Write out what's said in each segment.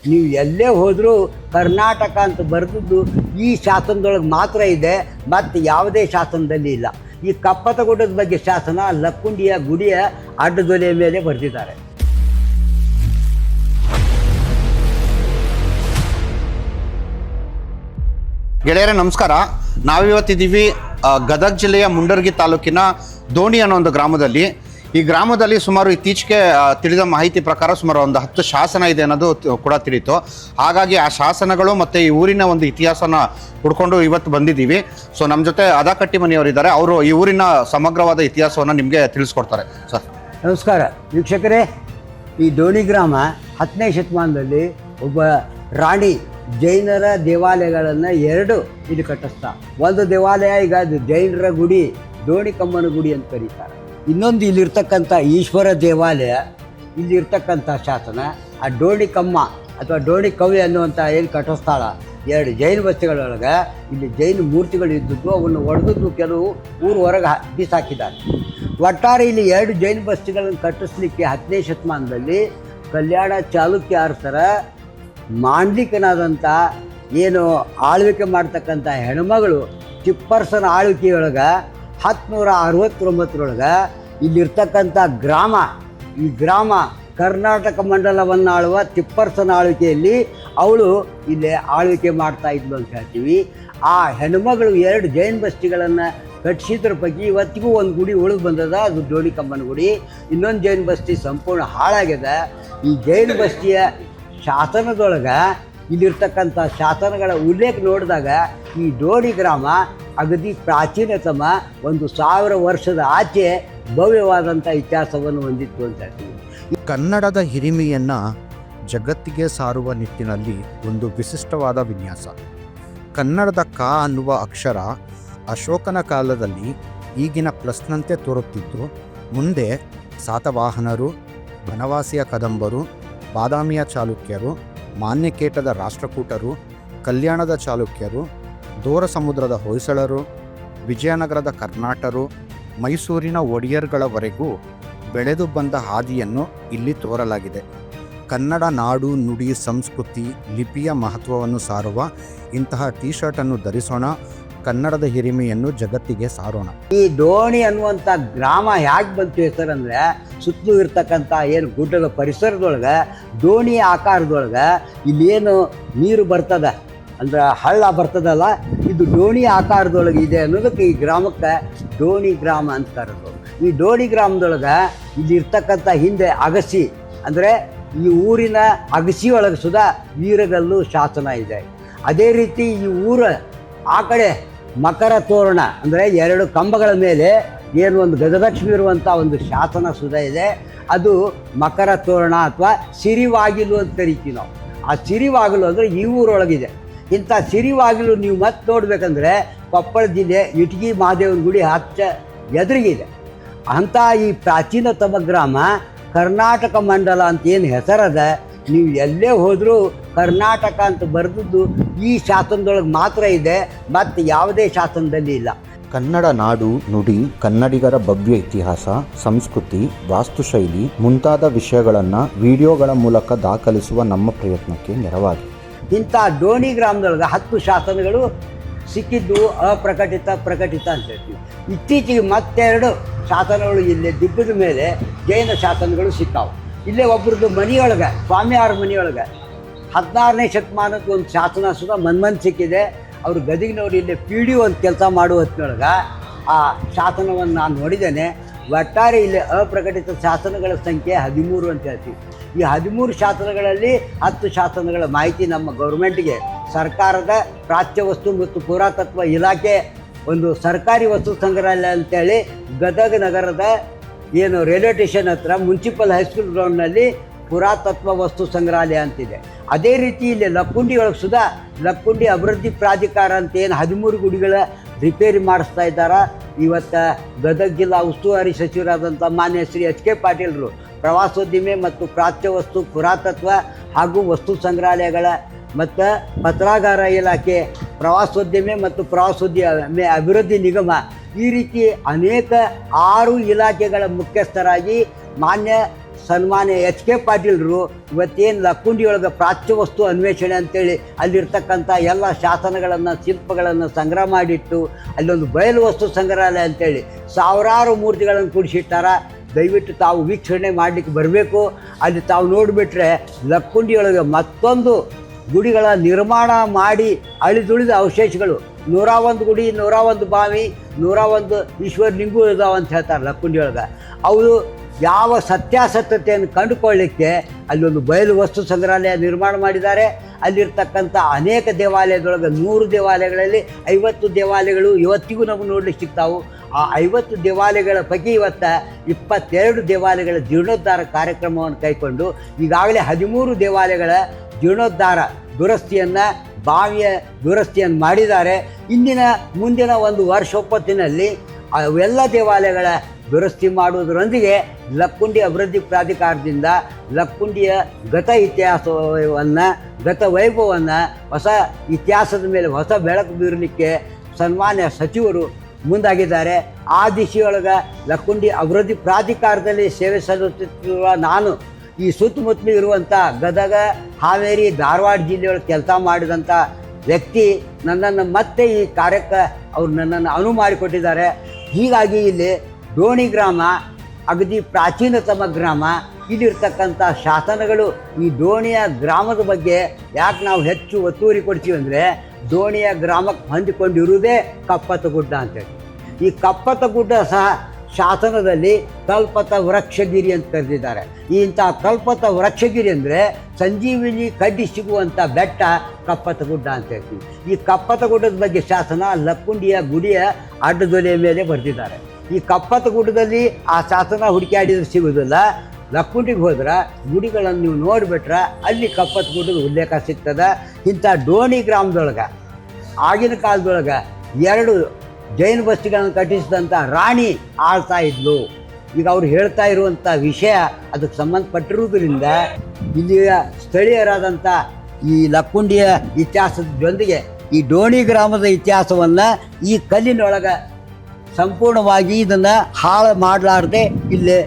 ನೀವು ಎಲ್ಲೇ ಹೋದರೂ ಕರ್ನಾಟಕ ಅಂತ ಬರೆದದ್ದು ಈ ಶಾಸನದೊಳಗೆ ಮಾತ್ರ ಇದೆ, ಮತ್ತು ಯಾವುದೇ ಶಾಸನದಲ್ಲಿ ಇಲ್ಲ. ಈ ಕಪ್ಪತಗುಡ್ಡದ ಬಗ್ಗೆ ಶಾಸನ ಲಕ್ಕುಂಡಿಯ ಗುಡಿಯ ಅಡ್ಡದೊಲೆಯ ಮೇಲೆ ಬರೆದಿದ್ದಾರೆ. ಗೆಳೆಯರೇ ನಮಸ್ಕಾರ. ನಾವಿವತ್ತಿದ್ದೀವಿ ಗದಗ ಜಿಲ್ಲೆಯ ಮುಂಡರಗಿ ತಾಲೂಕಿನ ದೋಣಿ ಅನ್ನೋ ಒಂದು ಗ್ರಾಮದಲ್ಲಿ. ಈ ಗ್ರಾಮದಲ್ಲಿ ಸುಮಾರು ಇತ್ತೀಚೆಗೆ ತಿಳಿದ ಮಾಹಿತಿ ಪ್ರಕಾರ ಸುಮಾರು ಒಂದು 10 ಶಾಸನ ಇದೆ ಅನ್ನೋದು ಕೂಡ ತಿಳಿತು. ಹಾಗಾಗಿ ಆ ಶಾಸನಗಳು ಮತ್ತು ಈ ಊರಿನ ಒಂದು ಇತಿಹಾಸನ ಹುಡ್ಕೊಂಡು ಇವತ್ತು ಬಂದಿದ್ದೀವಿ. ಸೊ ನಮ್ಮ ಜೊತೆ ಅದಾಕಟ್ಟಿ ಮನೆಯವರಿದ್ದಾರೆ. ಅವರು ಈ ಊರಿನ ಸಮಗ್ರವಾದ ಇತಿಹಾಸವನ್ನು ನಿಮಗೆ ತಿಳಿಸ್ಕೊಡ್ತಾರೆ. ಸರ್ ನಮಸ್ಕಾರ ವೀಕ್ಷಕರೇ. ಈ ದೋಣಿ ಗ್ರಾಮ 10ನೇ ಶತಮಾನದಲ್ಲಿ ಒಬ್ಬ ರಾಣಿ ಜೈನರ ದೇವಾಲಯಗಳನ್ನು 2 ಇಲ್ಲಿ ಕಟ್ಟಿಸ್ತಾ. ಒಂದು ದೇವಾಲಯ ಈಗ ಅದು ಜೈನರ ಗುಡಿ, ದೋಣಿ ಕಮ್ಮನ ಗುಡಿ ಅಂತ ಕರೀತಾರೆ. ಇನ್ನೊಂದು ಇಲ್ಲಿರ್ತಕ್ಕಂಥ ಈಶ್ವರ ದೇವಾಲಯ, ಇಲ್ಲಿರ್ತಕ್ಕಂಥ ಶಾಸನ ಆ ಡೋಣಿ ಕಮ್ಮ ಅಥವಾ ಡೋಣಿ ಕವಿ ಅನ್ನುವಂಥ ಏನು ಕಟ್ಟಿಸ್ತಾಳ 2 ಜೈನ ಬಸ್ತಿಗಳೊಳಗೆ ಇಲ್ಲಿ ಜೈನ ಮೂರ್ತಿಗಳು ಇದ್ದದ್ದು, ಅವನ್ನು ಒಡೆದದ್ದು ಕೆಲವು ಊರು ಹೊರಗೆ ಬೀಸಾಕಿದ್ದಾರೆ. ಒಟ್ಟಾರೆ ಇಲ್ಲಿ 2 ಜೈನ ಬಸ್ತಿಗಳನ್ನು ಕಟ್ಟಿಸ್ಲಿಕ್ಕೆ 10ನೇ ಶತಮಾನದಲ್ಲಿ ಕಲ್ಯಾಣ ಚಾಲುಕ್ಯ ಅರಸರ ಮಾಂಡ್ಲಿಕನಾದಂಥ ಏನು ಆಳ್ವಿಕೆ ಮಾಡ್ತಕ್ಕಂಥ ಹೆಣ್ಮಗಳು ತಿಪ್ಪರಸನ ಆಳ್ವಿಕೆಯೊಳಗೆ 1069 ಇಲ್ಲಿರ್ತಕ್ಕಂಥ ಗ್ರಾಮ, ಈ ಗ್ರಾಮ ಕರ್ನಾಟಕ ಮಂಡಲವನ್ನು ಆಳುವ ತಿಪ್ಪರಸನ ಆಳ್ವಿಕೆಯಲ್ಲಿ ಅವಳು ಇಲ್ಲಿ ಆಳ್ವಿಕೆ ಮಾಡ್ತಾ ಇದ್ಲು ಅಂತ ಹೇಳ್ತೀವಿ. ಆ ಹೆಣ್ಮಗಳು 2 ಜೈನ ಬಸ್ತಿಗಳನ್ನು ಕಟ್ಟಿಸಿದ್ರ ಬಗ್ಗೆ ಇವತ್ತಿಗೂ ಒಂದು ಗುಡಿ ಉಳಿದು ಬಂದದ, ಅದು ದೋಣಿ ಕಮ್ಮನ ಗುಡಿ. ಇನ್ನೊಂದು ಜೈನ ಬಸ್ತಿ ಸಂಪೂರ್ಣ ಹಾಳಾಗ್ಯದ. ಈ ಜೈನ ಬಸ್ತಿಯ ಶಾಸನದೊಳಗೆ ಇಲ್ಲಿರ್ತಕ್ಕಂಥ ಶಾಸನಗಳ ಉಲ್ಲೇಖ ನೋಡಿದಾಗ ಈ ದೋಣಿ ಗ್ರಾಮ ಅಗದಿ ಪ್ರಾಚೀನತಮ 1000 ವರ್ಷದ ಆಚೆ ಭವ್ಯವಾದಂಥ ಇತಿಹಾಸವನ್ನು ಹೊಂದಿತ್ತು ಅಂತ ಹೇಳ್ತೀವಿ. ಕನ್ನಡದ ಹಿರಿಮೆಯನ್ನು ಜಗತ್ತಿಗೆ ಸಾರುವ ನಿಟ್ಟಿನಲ್ಲಿ ಒಂದು ವಿಶಿಷ್ಟವಾದ ವಿನ್ಯಾಸ. ಕನ್ನಡದ ಕ ಅನ್ನುವ ಅಕ್ಷರ ಅಶೋಕನ ಕಾಲದಲ್ಲಿ ಈಗಿನ ಪ್ಲಸ್ನಂತೆ ತೋರುತ್ತಿದ್ದು, ಮುಂದೆ ಸಾತವಾಹನರು, ಬನವಾಸಿಯ ಕದಂಬರು, ಬಾದಾಮಿಯ ಚಾಲುಕ್ಯರು, ಮಾನ್ಯಕೇಟದ ರಾಷ್ಟ್ರಕೂಟರು, ಕಲ್ಯಾಣದ ಚಾಲುಕ್ಯರು, ದೋರ ಸಮುದ್ರದ ಹೊಯ್ಸಳರು, ವಿಜಯನಗರದ ಕರ್ನಾಟರು, ಮೈಸೂರಿನ ಒಡೆಯರ್ಗಳವರೆಗೂ ಬೆಳೆದು ಬಂದ ಹಾದಿಯನ್ನು ಇಲ್ಲಿ ತೋರಲಾಗಿದೆ. ಕನ್ನಡ ನಾಡು, ನುಡಿ, ಸಂಸ್ಕೃತಿ, ಲಿಪಿಯ ಮಹತ್ವವನ್ನು ಸಾರುವ ಇಂತಹ ಟೀ ಶರ್ಟನ್ನು ಧರಿಸೋಣ. ಕನ್ನಡದ ಹಿರಿಮೆಯನ್ನು ಜಗತ್ತಿಗೆ ಸಾರೋಣ. ಈ ದೋಣಿ ಅನ್ನುವಂಥ ಗ್ರಾಮ ಹೇಗೆ ಬಂತು ಹೆಸರಂದರೆ, ಸುತ್ತಲೂ ಇರ್ತಕ್ಕಂಥ ಏನು ಗುಡ್ಡದ ಪರಿಸರದೊಳಗೆ ದೋಣಿ ಆಕಾರದೊಳಗೆ ಇಲ್ಲೇನು ನೀರು ಬರ್ತದೆ ಅಂದ್ರೆ ಹಳ್ಳ ಬರ್ತದಲ್ಲ, ಇದು ದೋಣಿ ಆಕಾರದೊಳಗೆ ಇದೆ ಅನ್ನೋದಕ್ಕೆ ಈ ಗ್ರಾಮಕ್ಕೆ ದೋಣಿ ಗ್ರಾಮ ಅಂತ ಕರೆದು. ಈ ದೋಣಿ ಗ್ರಾಮದೊಳಗೆ ಇಲ್ಲಿರ್ತಕ್ಕಂಥ ಹಿಂದೆ ಅಗಸಿ ಅಂದರೆ ಈ ಊರಿನ ಅಗಸಿ ಒಳಗೆ ಸುಧಾ ವೀರಗಲ್ಲು ಶಾಸನ ಇದೆ. ಅದೇ ರೀತಿ ಈ ಊರ ಆ ಕಡೆ ಮಕರ ತೋರಣ ಅಂದರೆ 2 ಕಂಬಗಳ ಮೇಲೆ ಏನು ಒಂದು ಗಜಲಕ್ಷ್ಮಿ ಇರುವಂಥ ಒಂದು ಶಾಸನ ಸುಧಾ ಇದೆ. ಅದು ಮಕರ ತೋರಣ ಅಥವಾ ಸಿರಿವಾಗಿಲು ಅಂತ ಕರಿತೀವಿ ನಾವು. ಆ ಸಿರಿವಾಗಿಲು ಅಂದರೆ ಈ ಊರೊಳಗಿದೆ. ಇಂಥ ಸಿರಿವಾಗಿಲು ನೀವು ಮತ್ತೆ ನೋಡಬೇಕಂದ್ರೆ ಕೊಪ್ಪಳ ಜಿಲ್ಲೆ ಇಟಗಿ ಮಹಾದೇವನ ಗುಡಿ ಎದುರಿಗಿದೆ. ಅಂಥ ಈ ಪ್ರಾಚೀನತಮ ಗ್ರಾಮ ಕರ್ನಾಟಕ ಮಂಡಲ ಅಂತ ಏನು ಹೆಸರದ, ನೀವು ಎಲ್ಲೇ ಹೋದರೂ ಕರ್ನಾಟಕ ಅಂತ ಬರೆದದ್ದು ಈ ಶಾಸನದೊಳಗೆ ಮಾತ್ರ ಇದೆ, ಮತ್ತು ಯಾವುದೇ ಶಾಸನದಲ್ಲಿ ಇಲ್ಲ. ಕನ್ನಡ ನಾಡು, ನುಡಿ, ಕನ್ನಡಿಗರ ಭವ್ಯ ಇತಿಹಾಸ, ಸಂಸ್ಕೃತಿ, ವಾಸ್ತುಶೈಲಿ ಮುಂತಾದ ವಿಷಯಗಳನ್ನು ವಿಡಿಯೋಗಳ ಮೂಲಕ ದಾಖಲಿಸುವ ನಮ್ಮ ಪ್ರಯತ್ನಕ್ಕೆ ನೆರವಾಗಿ ಇಂಥ ದೋಣಿ ಗ್ರಾಮದೊಳಗೆ 10 ಶಾಸನಗಳು ಸಿಕ್ಕಿದ್ದು ಅಪ್ರಕಟಿತ, ಪ್ರಕಟಿತ ಅಂತ ಹೇಳ್ತೀವಿ. ಇತ್ತೀಚೆಗೆ ಮತ್ತೆರಡು ಶಾಸನಗಳು ಇಲ್ಲೇ ದಿಬ್ಬದ ಮೇಲೆ ಜೈನ ಶಾಸನಗಳು ಸಿಕ್ಕಾವು. ಇಲ್ಲೇ ಒಬ್ರದ್ದು ಮನೆಯೊಳಗೆ, ಸ್ವಾಮಿಯಾರ ಮನೆಯೊಳಗೆ 16ನೇ ಶತಮಾನದ ಒಂದು ಶಾಸನ ಸುಧಾ ಮನ್ಮಂದ್ ಸಿಕ್ಕಿದೆ. ಅವರು ಗದಗಿನವರು ಇಲ್ಲೇ PDO ಒಂದು ಕೆಲಸ ಮಾಡುವ ಹೊತ್ತಿನೊಳಗೆ ಆ ಶಾಸನವನ್ನು ನಾನು ನೋಡಿದ್ದೇನೆ. ಒಟ್ಟಾರೆ ಇಲ್ಲಿ ಅಪ್ರಕಟಿತ ಶಾಸನಗಳ ಸಂಖ್ಯೆ 13 ಅಂತ ಹೇಳ್ತೀವಿ. ಈ 13 ಶಾಸನಗಳಲ್ಲಿ 10 ಶಾಸನಗಳ ಮಾಹಿತಿ ನಮ್ಮ ಗೌರ್ಮೆಂಟ್ಗೆ ಸರ್ಕಾರದ ಪ್ರಾಚ್ಯ ವಸ್ತು ಮತ್ತು ಪುರಾತತ್ವ ಇಲಾಖೆ ಒಂದು ಸರ್ಕಾರಿ ವಸ್ತು ಸಂಗ್ರಹಾಲಯ ಅಂತೇಳಿ ಗದಗ ನಗರದ ಏನು ರೈಲ್ವೆ ಸ್ಟೇಷನ್ ಹತ್ರ ಮುನ್ಸಿಪಲ್ ಹೈಸ್ಕೂಲ್ ಗ್ರೌಂಡ್ನಲ್ಲಿ ಪುರಾತತ್ವ ವಸ್ತು ಸಂಗ್ರಹಾಲಯ ಅಂತಿದೆ. ಅದೇ ರೀತಿ ಇಲ್ಲಿ ಲಕ್ಕುಂಡಿ ಒಳಗೆ ಸುಧಾ ಲಕ್ಕುಂಡಿ ಅಭಿವೃದ್ಧಿ ಪ್ರಾಧಿಕಾರ ಅಂತ ಏನು 13 ಗುಡಿಗಳ ರಿಪೇರಿ ಮಾಡಿಸ್ತಾ ಇದ್ದಾರೆ. ಇವತ್ತು ಗದಗ ಜಿಲ್ಲಾ ಉಸ್ತುವಾರಿ ಸಚಿವರಾದಂಥ ಮಾನ್ಯ ಶ್ರೀ HK ಪಾಟೀಲರು ಪ್ರವಾಸೋದ್ಯಮ ಮತ್ತು ಪ್ರಾಚ್ಯ ವಸ್ತು ಪುರಾತತ್ವ ಹಾಗೂ ವಸ್ತು ಸಂಗ್ರಹಾಲಯಗಳ ಮತ್ತು ಪತ್ರಾಗಾರ ಇಲಾಖೆ, ಪ್ರವಾಸೋದ್ಯಮ ಮತ್ತು ಪ್ರವಾಸೋದ್ಯಮ ಅಭಿವೃದ್ಧಿ ನಿಗಮ, ಈ ರೀತಿ ಅನೇಕ 6 ಇಲಾಖೆಗಳ ಮುಖ್ಯಸ್ಥರಾಗಿ ಮಾನ್ಯ ಸನ್ಮಾನ್ಯ HK ಪಾಟೀಲ್ರು ಇವತ್ತೇನು ಲಕ್ಕುಂಡಿಯೊಳಗೆ ಪ್ರಾಚ್ಯವಸ್ತು ಅನ್ವೇಷಣೆ ಅಂತೇಳಿ ಅಲ್ಲಿರ್ತಕ್ಕಂಥ ಎಲ್ಲ ಶಾಸನಗಳನ್ನು ಶಿಲ್ಪಗಳನ್ನು ಸಂಗ್ರಹ ಮಾಡಿಟ್ಟು ಅಲ್ಲೊಂದು ಬಯಲು ವಸ್ತು ಸಂಗ್ರಹಾಲಯ ಅಂತೇಳಿ ಸಾವಿರಾರು ಮೂರ್ತಿಗಳನ್ನು ಕೂಡಿಸಿಟ್ಟಾರ. ದಯವಿಟ್ಟು ತಾವು ವೀಕ್ಷಣೆ ಮಾಡಲಿಕ್ಕೆ ಬರಬೇಕು. ಅಲ್ಲಿ ತಾವು ನೋಡಿಬಿಟ್ರೆ ಲಕ್ಕುಂಡಿಯೊಳಗೆ ಮತ್ತೊಂದು ಗುಡಿಗಳ ನಿರ್ಮಾಣ ಮಾಡಿ ಅಳಿದುಳಿದ ಅವಶೇಷಗಳು 101 ಗುಡಿ, 101 ಬಾವಿ, 101 ಈಶ್ವರ ಲಿಂಗು ಇದಾವೆ ಅಂತ ಹೇಳ್ತಾರೆ ಲಕ್ಕುಂಡಿಯೊಳಗೆ. ಅವು ಯಾವ ಸತ್ಯಾಸತ್ಯತೆಯನ್ನು ಕಂಡುಕೊಳ್ಳಿಕ್ಕೆ ಅಲ್ಲೊಂದು ಬಯಲು ವಸ್ತು ಸಂಗ್ರಹಾಲಯ ನಿರ್ಮಾಣ ಮಾಡಿದ್ದಾರೆ. ಅಲ್ಲಿರ್ತಕ್ಕಂಥ ಅನೇಕ ದೇವಾಲಯದೊಳಗೆ 100 ದೇವಾಲಯಗಳಲ್ಲಿ 50 ದೇವಾಲಯಗಳು ಇವತ್ತಿಗೂ ನಮಗೆ ನೋಡ್ಲಿಕ್ಕೆ ಸಿಗ್ತಾವೆ. ಆ 50 ದೇವಾಲಯಗಳ ಪೈಕಿ ಇವತ್ತು 22 ದೇವಾಲಯಗಳ ಜೀರ್ಣೋದ್ಧಾರ ಕಾರ್ಯಕ್ರಮವನ್ನು ಕೈಗೊಂಡು ಈಗಾಗಲೇ 13 ದೇವಾಲಯಗಳ ಜೀರ್ಣೋದ್ಧಾರ ದುರಸ್ತಿಯನ್ನು, ಬಾವಿಯ ದುರಸ್ತಿಯನ್ನು ಮಾಡಿದ್ದಾರೆ. ಮುಂದಿನ ಒಂದು ವರ್ಷೋಪತ್ತಿನಲ್ಲಿ ಅವೆಲ್ಲ ದೇವಾಲಯಗಳ ದುರಸ್ತಿ ಮಾಡುವುದರೊಂದಿಗೆ ಲಕ್ಕುಂಡಿ ಅಭಿವೃದ್ಧಿ ಪ್ರಾಧಿಕಾರದಿಂದ ಲಕ್ಕುಂಡಿಯ ಗತ ವೈಭವವನ್ನು ಹೊಸ ಇತಿಹಾಸದ ಮೇಲೆ ಹೊಸ ಬೆಳಕು ಬೀರಲಿಕ್ಕೆ ಸನ್ಮಾನ್ಯ ಸಚಿವರು ಮುಂದಾಗಿದ್ದಾರೆ. ಆ ದಿಶೆಯೊಳಗೆ ಲಕ್ಕುಂಡಿ ಅಭಿವೃದ್ಧಿ ಪ್ರಾಧಿಕಾರದಲ್ಲಿ ಸೇವೆ ಸಲ್ಲಿಸುತ್ತಿರುವ ನಾನು ಈ ಸುತ್ತಮುತ್ತಲು ಇರುವಂಥ ಗದಗ, ಹಾವೇರಿ, ಧಾರವಾಡ ಜಿಲ್ಲೆಯೊಳಗೆ ಕೆಲಸ ಮಾಡಿದಂಥ ವ್ಯಕ್ತಿ ನನ್ನನ್ನು ಮತ್ತೆ ಈ ಕಾರ್ಯಕ್ಕೆ ಅವರು ನನ್ನನ್ನು ಅನುವು ಮಾಡಿಕೊಟ್ಟಿದ್ದಾರೆ. ಹೀಗಾಗಿ ಇಲ್ಲಿ ಡೋಣಿ ಗ್ರಾಮ ಅಗದಿ ಪ್ರಾಚೀನತಮ ಗ್ರಾಮ. ಇಲ್ಲಿರ್ತಕ್ಕಂಥ ಶಾಸನಗಳು ಈ ಡೋಣಿಯ ಗ್ರಾಮದ ಬಗ್ಗೆ ಯಾಕೆ ನಾವು ಹೆಚ್ಚು ಒತ್ತುವರಿ ಕೊಡ್ತೀವಿ ಅಂದರೆ, ಡೋಣಿಯ ಗ್ರಾಮಕ್ಕೆ ಹೊಂದಿಕೊಂಡಿರುವುದೇ ಕಪ್ಪತ್ತಗುಡ್ಡ ಅಂತೇಳಿ. ಈ ಕಪ್ಪತ್ತಗುಡ್ಡ ಸಹ ಶಾಸನದಲ್ಲಿ ಕಲ್ಪತ ವೃಕ್ಷಗಿರಿ ಅಂತ ಕರೆದಿದ್ದಾರೆ. ಇಂಥ ಕಲ್ಪತ ವೃಕ್ಷಗಿರಿ ಅಂದರೆ ಸಂಜೀವಿನಿ ಕಡ್ಡಿ ಸಿಗುವಂಥ ಬೆಟ್ಟ ಕಪ್ಪತ್ತಗುಡ್ಡ ಅಂತ ಹೇಳ್ತೀವಿ. ಈ ಕಪ್ಪತ್ತಗುಡ್ಡದ ಬಗ್ಗೆ ಶಾಸನ ಲಕ್ಕುಂಡಿಯ ಗುಡಿಯ ಅಡ್ಡದೊಲೆಯ ಮೇಲೆ ಬರೆದಿದ್ದಾರೆ. ಈ ಕಪ್ಪತ್ತಗುಡ್ಡದಲ್ಲಿ ಆ ಶಾಸನ ಹುಡುಕಾಡಿದ್ರೆ ಸಿಗೋದಿಲ್ಲ. ಲಕ್ಕುಂಡಿಗೆ ಹೋದ್ರೆ ಗುಡಿಗಳನ್ನು ನೀವು ನೋಡಿಬಿಟ್ರೆ ಅಲ್ಲಿ ಕಪ್ಪತ್ತಗುಡ್ಡದ ಉಲ್ಲೇಖ ಸಿಗ್ತದೆ. ಇಂಥ ಡೋಣಿ ಗ್ರಾಮದೊಳಗೆ ಆಗಿನ ಕಾಲದೊಳಗೆ 2 ಜೈನ ಬಸ್ತಿಗಳನ್ನು ಕಟ್ಟಿಸಿದಂಥ ರಾಣಿ ಆಳ್ತಾ ಇದ್ಲು. ಈಗ ಅವ್ರು ಹೇಳ್ತಾ ಇರುವಂಥ ವಿಷಯ ಅದಕ್ಕೆ ಸಂಬಂಧಪಟ್ಟಿರುವುದರಿಂದ ಇಲ್ಲಿಯ ಸ್ಥಳೀಯರಾದಂಥ ಈ ಲಕ್ಕುಂಡಿಯ ಇತಿಹಾಸದ ಜೊತೆಗೆ ಈ ಡೋಣಿ ಗ್ರಾಮದ ಇತಿಹಾಸವನ್ನು ಈ ಕಲ್ಲಿನೊಳಗೆ ಸಂಪೂರ್ಣವಾಗಿ ಇದನ್ನು ಹಾಳು ಮಾಡಲಾರ್ದೆ ಇಲ್ಲೇ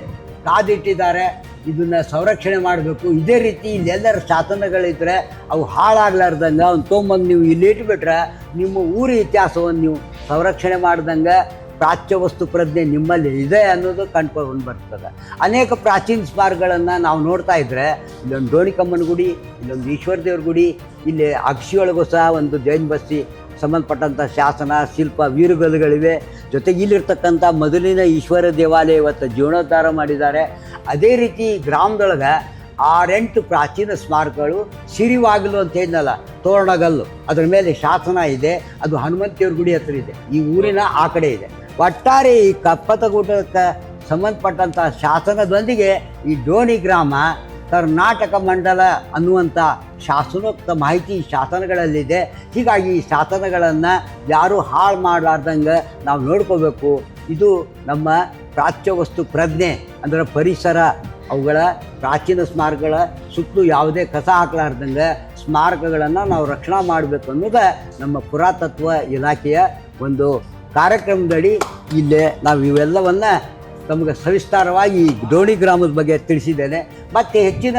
ಕಾದಿಟ್ಟಿದ್ದಾರೆ. ಇದನ್ನು ಸಂರಕ್ಷಣೆ ಮಾಡಬೇಕು. ಇದೇ ರೀತಿ ಇಲ್ಲೆಲ್ಲರ ಶಾಸನಗಳಿದ್ದರೆ ಅವು ಹಾಳಾಗ್ಲಾರ್ದಂಗೆ ಅವ್ನು ತೊಗೊಂಬಂದು ನೀವು ಇಲ್ಲಿ ಇಟ್ಬಿಟ್ರೆ ನಿಮ್ಮ ಊರ ಇತಿಹಾಸವನ್ನು ನೀವು ಸಂರಕ್ಷಣೆ ಮಾಡ್ದಂಗೆ ಪ್ರಾಚ್ಯ ವಸ್ತು ಪ್ರಜ್ಞೆ ನಿಮ್ಮಲ್ಲಿ ಇದೆ ಅನ್ನೋದು ಕಂಡುಕೊಂಡು ಬರ್ತದೆ. ಅನೇಕ ಪ್ರಾಚೀನ ಸ್ಮಾರಕಗಳನ್ನು ನಾವು ನೋಡ್ತಾ ಇದ್ದರೆ ಇಲ್ಲೊಂದು ಡೋಣಿಕಮ್ಮನ ಗುಡಿ, ಇಲ್ಲೊಂದು ಈಶ್ವರ ದೇವ್ರ ಗುಡಿ, ಇಲ್ಲಿ ಅಕ್ಷಿಯೊಳಗೂ ಸಹ ಒಂದು ಜೈನ ಬಸ್ತಿ ಸಂಬಂಧಪಟ್ಟಂಥ ಶಾಸನ, ಶಿಲ್ಪ, ವೀರುಗಲ್ಲುಗಳಿವೆ. ಜೊತೆಗೆ ಇಲ್ಲಿರ್ತಕ್ಕಂಥ ಮೊದಲಿನ ಈಶ್ವರ ದೇವಾಲಯ ಇವತ್ತು ಜೀರ್ಣೋದ್ಧಾರ ಮಾಡಿದ್ದಾರೆ. ಅದೇ ರೀತಿ ಗ್ರಾಮದೊಳಗೆ 6-8 ಪ್ರಾಚೀನ ಸ್ಮಾರಕಗಳು, ಸಿರಿವಾಗಲು ಅಂತ ಹೇಳಿದ್ನಲ್ಲ ತೋರಣಗಲ್ಲು, ಅದರ ಮೇಲೆ ಶಾಸನ ಇದೆ. ಅದು ಹನುಮಂತಿಯವ್ರ ಗುಡಿ ಹತ್ರ ಇದೆ, ಈ ಊರಿನ ಆ ಕಡೆ ಇದೆ. ಒಟ್ಟಾರೆ ಈ ಕಪ್ಪತ್ತಗುಡ್ಡಕ್ಕೆ ಸಂಬಂಧಪಟ್ಟಂಥ ಶಾಸನದೊಂದಿಗೆ ಈ ಡೋಣಿ ಗ್ರಾಮ ಕರ್ನಾಟಕ ಮಂಡಲ ಅನ್ನುವಂಥ ಶಾಸನೋಕ್ತ ಮಾಹಿತಿ ಶಾಸನಗಳಲ್ಲಿದೆ. ಹೀಗಾಗಿ ಈ ಶಾಸನಗಳನ್ನು ಯಾರೂ ಹಾಳು ಮಾಡಲಾರ್ದಂಗೆ ನಾವು ನೋಡ್ಕೋಬೇಕು. ಇದು ನಮ್ಮ ಪ್ರಾಚ್ಯ ವಸ್ತು ಪ್ರಜ್ಞೆ ಅಂದರೆ ಪರಿಸರ, ಅವುಗಳ ಪ್ರಾಚೀನ ಸ್ಮಾರಕಗಳ ಸುತ್ತಲೂ ಯಾವುದೇ ಕಸ ಹಾಕಲಾರ್ದಂಗೆ ಸ್ಮಾರಕಗಳನ್ನು ನಾವು ರಕ್ಷಣೆ ಮಾಡಬೇಕು ಅನ್ನೋದು ನಮ್ಮ ಪುರಾತತ್ವ ಇಲಾಖೆಯ ಒಂದು ಕಾರ್ಯಕ್ರಮದಡಿ ಇಲ್ಲೇ ನಾವು ಇವೆಲ್ಲವನ್ನು ತಮಗೆ ಸವಿಸ್ತಾರವಾಗಿ ಡೋಣಿ ಗ್ರಾಮದ ಬಗ್ಗೆ ತಿಳಿಸಿದ್ದೇನೆ. ಮತ್ತು ಹೆಚ್ಚಿನ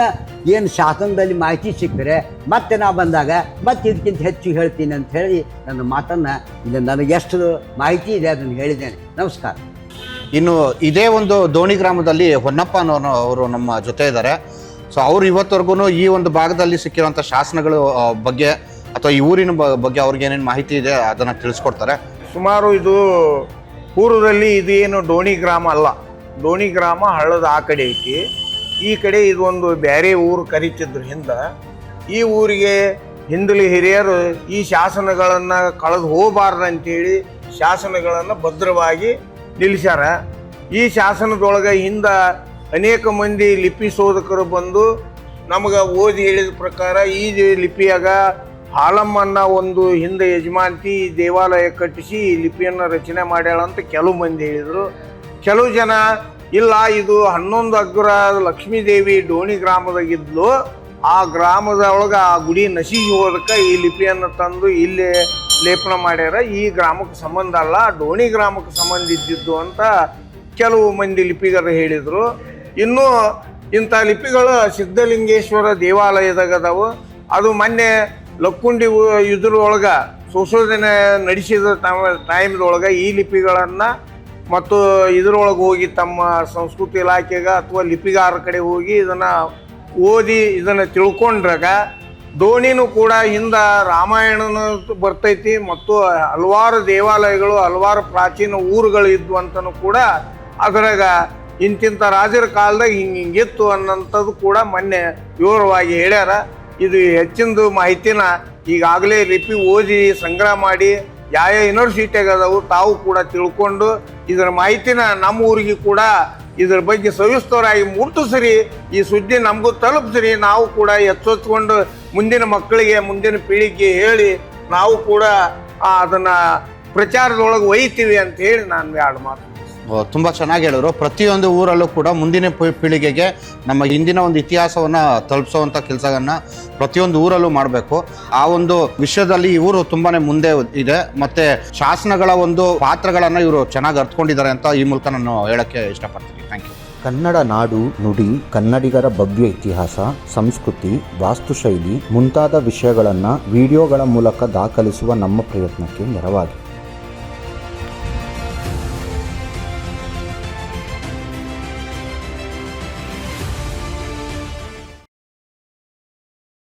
ಏನು ಶಾಸನದಲ್ಲಿ ಮಾಹಿತಿ ಸಿಕ್ಕರೆ ಮತ್ತೆ ನಾವು ಬಂದಾಗ ಮತ್ತೆ ಇದಕ್ಕಿಂತ ಹೆಚ್ಚು ಹೇಳ್ತೀನಿ ಅಂತ ಹೇಳಿ ನನ್ನ ಮಾತನ್ನು ಇಲ್ಲಿ ನನಗೆ ಎಷ್ಟು ಮಾಹಿತಿ ಇದೆ ಅದನ್ನು ಹೇಳಿದ್ದೇನೆ. ನಮಸ್ಕಾರ. ಇನ್ನು ಇದೇ ಒಂದು ಡೋಣಿ ಗ್ರಾಮದಲ್ಲಿ ಹೊನ್ನಪ್ಪ ಅವರು ನಮ್ಮ ಜೊತೆ ಇದ್ದಾರೆ. ಸೊ ಅವರು ಇವತ್ತವರೆಗೂ ಈ ಒಂದು ಭಾಗದಲ್ಲಿ ಸಿಕ್ಕಿರುವಂಥ ಶಾಸನಗಳು ಬಗ್ಗೆ ಅಥವಾ ಈ ಊರಿನ ಬಗ್ಗೆ ಅವ್ರಿಗೆ ಏನೇನು ಮಾಹಿತಿ ಇದೆ ಅದನ್ನು ತಿಳಿಸ್ಕೊಡ್ತಾರೆ. ಸುಮಾರು ಇದು ಪೂರ್ವದಲ್ಲಿ ಇದು ಏನು ಡೋಣಿ ಗ್ರಾಮ ಅಲ್ಲ, ಡೋಣಿ ಗ್ರಾಮ ಹಳ್ಳದ ಆ ಕಡೆ ಐತಿ. ಈ ಕಡೆ ಇದು ಒಂದು ಬೇರೆ ಊರು ಕರೀತಿದ್ರು ಹಿಂದೆ. ಈ ಊರಿಗೆ ಹಿಂದಲಿ ಹಿರಿಯರು ಈ ಶಾಸನಗಳನ್ನು ಕಳೆದು ಹೋಗಬಾರ್ದು ಅಂತೇಳಿ ಶಾಸನಗಳನ್ನು ಭದ್ರವಾಗಿ ನಿಲ್ಲಿಸ್ಯಾರ. ಈ ಶಾಸನದೊಳಗೆ ಹಿಂದೆ ಅನೇಕ ಮಂದಿ ಲಿಪಿ ಶೋಧಕರು ಬಂದು ನಮಗೆ ಓದಿ ಹೇಳಿದ ಪ್ರಕಾರ ಈ ಲಿಪಿಯಾಗ ಹಾಲಮ್ಮನ್ನ ಒಂದು ಹಿಂದೆ ಯಜಮಾಂತಿ ದೇವಾಲಯ ಕಟ್ಟಿಸಿ ಈ ಲಿಪಿಯನ್ನು ರಚನೆ ಮಾಡ್ಯಾಳ ಅಂತ ಕೆಲವು ಮಂದಿ ಹೇಳಿದರು. ಕೆಲವು ಜನ ಇಲ್ಲ, ಇದು 11 ಅಗ್ರ ಲಕ್ಷ್ಮೀದೇವಿ ಡೋಣಿ ಗ್ರಾಮದಾಗಿದ್ಲು, ಆ ಗ್ರಾಮದ ಒಳಗೆ ಆ ಗುಡಿ ನಶಿಸಿ ಹೋದಕ್ಕೆ ಈ ಲಿಪಿಯನ್ನು ತಂದು ಇಲ್ಲೇ ಲೇಪನ ಮಾಡ್ಯಾರ, ಈ ಗ್ರಾಮಕ್ಕೆ ಸಂಬಂಧ ಅಲ್ಲ, ಡೋಣಿ ಗ್ರಾಮಕ್ಕೆ ಸಂಬಂಧ ಇದ್ದಿದ್ದು ಅಂತ ಕೆಲವು ಮಂದಿ ಲಿಪಿಗರು ಹೇಳಿದರು. ಇನ್ನೂ ಇಂಥ ಲಿಪಿಗಳು ಸಿದ್ಧಲಿಂಗೇಶ್ವರ ದೇವಾಲಯದಾಗ ಅದಾವು. ಅದು ಮೊನ್ನೆ ಲಕ್ಕುಂಡಿ ಇದ್ರೊಳಗೆ ಸಂಶೋಧನೆ ನಡೆಸಿದ ಟೈಮ್ದೊಳಗೆ ಈ ಲಿಪಿಗಳನ್ನು ಮತ್ತು ಇದರೊಳಗೆ ಹೋಗಿ ತಮ್ಮ ಸಂಸ್ಕೃತಿ ಇಲಾಖೆಗೆ ಅಥವಾ ಲಿಪಿಗಾರರ ಕಡೆ ಹೋಗಿ ಇದನ್ನು ಓದಿ ಇದನ್ನು ತಿಳ್ಕೊಂಡ್ರಾಗ ದೋಣಿನೂ ಕೂಡ ಹಿಂದೆ ರಾಮಾಯಣನೂ ಬರ್ತೈತಿ ಮತ್ತು ಹಲವಾರು ದೇವಾಲಯಗಳು ಹಲವಾರು ಪ್ರಾಚೀನ ಊರುಗಳು ಇದ್ವು ಅಂತಲೂ ಕೂಡ ಅದರಾಗ ಇಂತಿಂಥ ರಾಜರ ಕಾಲದಾಗ ಹಿಂಗಿತ್ತು ಅನ್ನೋಂಥದ್ದು ಕೂಡ ಮೊನ್ನೆ ವಿವರವಾಗಿ ಹೇಳ್ಯಾರ. ಇದು ಹೆಚ್ಚಿನ ಮಾಹಿತಿನ ಈಗಾಗಲೇ ಲಿಪಿ ಓದಿ ಸಂಗ್ರಹ ಮಾಡಿ ಯಾವ ಯೂನಿವರ್ಸಿಟಿಯಾಗ ಅದಾವು ತಾವು ಕೂಡ ತಿಳ್ಕೊಂಡು ಇದರ ಮಾಹಿತಿನ ನಮ್ಮ ಊರಿಗೆ ಕೂಡ ಇದ್ರ ಬಗ್ಗೆ ಸವಿಸ್ತರವಾಗಿ ಮುಟ್ಟಿಸ್ರಿ, ಈ ಸುದ್ದಿ ನಮಗೂ ತಲುಪಿಸ್ರಿ. ನಾವು ಕೂಡ ಎಚ್ಚೆತ್ಕೊಂಡು ಮುಂದಿನ ಮಕ್ಕಳಿಗೆ ಮುಂದಿನ ಪೀಳಿಗೆ ಹೇಳಿ ನಾವು ಕೂಡ ಅದನ್ನು ಪ್ರಚಾರದೊಳಗೆ ಒಯ್ತೀವಿ ಅಂತ ಹೇಳಿ ನಾನು ಎರಡು ಮಾತು. ತುಂಬ ಚೆನ್ನಾಗಿ ಹೇಳಿದ್ರು. ಪ್ರತಿಯೊಂದು ಊರಲ್ಲೂ ಕೂಡ ಮುಂದಿನ ಪೀಳಿಗೆಗೆ ನಮ್ಮ ಹಿಂದಿನ ಒಂದು ಇತಿಹಾಸವನ್ನು ತಲುಪಿಸುವಂಥ ಕೆಲಸವನ್ನು ಪ್ರತಿಯೊಂದು ಊರಲ್ಲೂ ಮಾಡಬೇಕು. ಆ ಒಂದು ವಿಷಯದಲ್ಲಿ ಇವರು ತುಂಬಾ ಮುಂದೆ ಇದೆ. ಮತ್ತು ಶಾಸನಗಳ ಒಂದು ಪಾತ್ರಗಳನ್ನು ಇವರು ಚೆನ್ನಾಗಿ ಅರ್ಥಕೊಂಡಿದ್ದಾರೆ ಅಂತ ಈ ಮೂಲಕ ನಾನು ಹೇಳೋಕ್ಕೆ ಇಷ್ಟಪಡ್ತೀನಿ. Thank you. ಕನ್ನಡ ನಾಡು ನುಡಿ, ಕನ್ನಡಿಗರ ಭವ್ಯ ಇತಿಹಾಸ, ಸಂಸ್ಕೃತಿ, ವಾಸ್ತುಶೈಲಿ ಮುಂತಾದ ವಿಷಯಗಳನ್ನು ವಿಡಿಯೋಗಳ ಮೂಲಕ ದಾಖಲಿಸುವ ನಮ್ಮ ಪ್ರಯತ್ನಕ್ಕೆ ನೆರವಾಗಿ